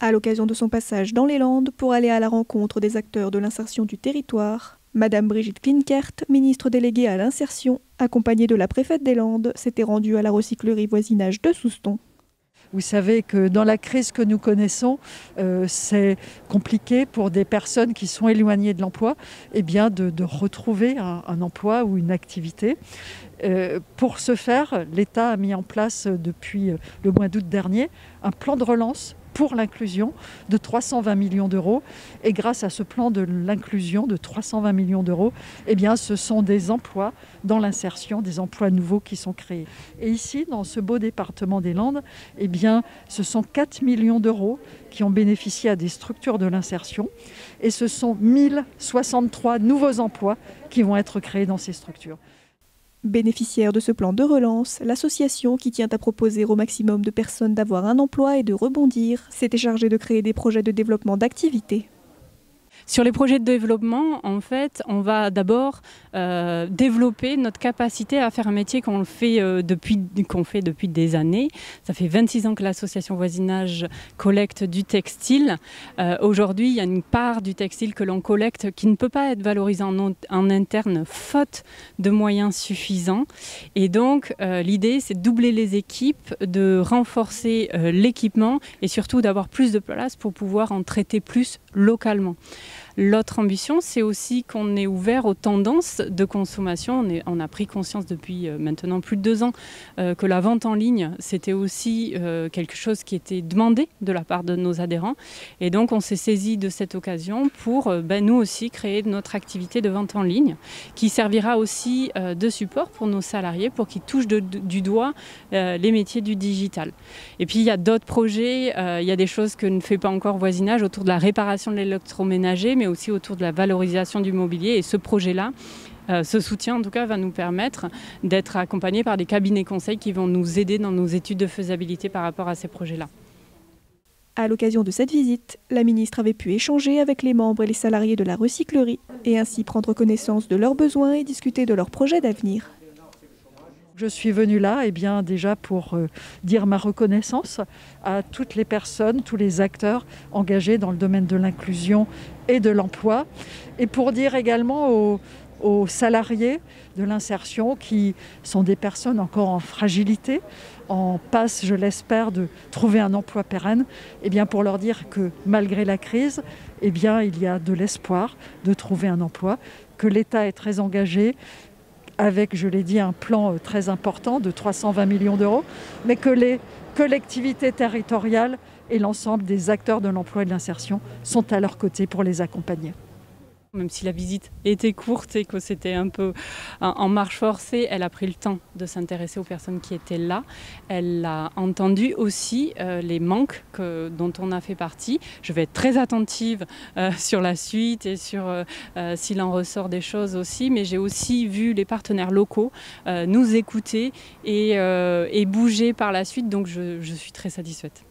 À l'occasion de son passage dans les Landes pour aller à la rencontre des acteurs de l'insertion du territoire, Madame Brigitte Klinkert, ministre déléguée à l'insertion, accompagnée de la préfète des Landes, s'était rendue à la recyclerie voisinage de Souston. Vous savez que dans la crise que nous connaissons, c'est compliqué pour des personnes qui sont éloignées de l'emploi de retrouver un emploi ou une activité. Pour ce faire, l'État a mis en place depuis le mois d'août dernier un plan de relance pour l'inclusion de 320 millions d'euros. Et grâce à ce plan de l'inclusion de 320 millions d'euros, ce sont des emplois dans l'insertion, des emplois nouveaux qui sont créés. Et ici, dans ce beau département des Landes, ce sont 4 millions d'euros qui ont bénéficié à des structures de l'insertion. Et ce sont 1063 nouveaux emplois qui vont être créés dans ces structures. Bénéficiaire de ce plan de relance, l'association qui tient à proposer au maximum de personnes d'avoir un emploi et de rebondir s'était chargée de créer des projets de développement d'activités. Sur les projets de développement, en fait, on va d'abord développer notre capacité à faire un métier qu'on fait depuis des années. Ça fait 26 ans que l'association Voisinage collecte du textile. Aujourd'hui, il y a une part du textile que l'on collecte qui ne peut pas être valorisée en interne faute de moyens suffisants. Et donc, l'idée, c'est de doubler les équipes, de renforcer l'équipement et surtout d'avoir plus de place pour pouvoir en traiter plus localement. L'autre ambition, c'est aussi qu'on est ouvert aux tendances de consommation. On a pris conscience depuis maintenant plus de 2 ans que la vente en ligne, c'était aussi quelque chose qui était demandé de la part de nos adhérents. Et donc, on s'est saisi de cette occasion pour nous aussi créer notre activité de vente en ligne qui servira aussi de support pour nos salariés pour qu'ils touchent du doigt les métiers du digital. Et puis, il y a d'autres projets, il y a des choses que ne fait pas encore Voisinage autour de la réparation de l'électroménager, mais aussi autour de la valorisation du mobilier. Et ce projet-là, ce soutien en tout cas, va nous permettre d'être accompagnés par des cabinets conseils qui vont nous aider dans nos études de faisabilité par rapport à ces projets-là. À l'occasion de cette visite, la ministre avait pu échanger avec les membres et les salariés de la recyclerie et ainsi prendre connaissance de leurs besoins et discuter de leurs projets d'avenir. Je suis venue là déjà pour dire ma reconnaissance à toutes les personnes, tous les acteurs engagés dans le domaine de l'inclusion et de l'emploi et pour dire également aux salariés de l'insertion qui sont des personnes encore en fragilité, en passe, je l'espère, de trouver un emploi pérenne, pour leur dire que malgré la crise, il y a de l'espoir de trouver un emploi, que l'État est très engagé, avec, je l'ai dit, un plan très important de 320 millions d'euros, mais que les collectivités territoriales et l'ensemble des acteurs de l'emploi et de l'insertion sont à leur côté pour les accompagner. Même si la visite était courte et que c'était un peu en marche forcée, elle a pris le temps de s'intéresser aux personnes qui étaient là. Elle a entendu aussi les manques dont on a fait partie. Je vais être très attentive sur la suite et sur s'il en ressort des choses aussi, mais j'ai aussi vu les partenaires locaux nous écouter et bouger par la suite, donc je suis très satisfaite.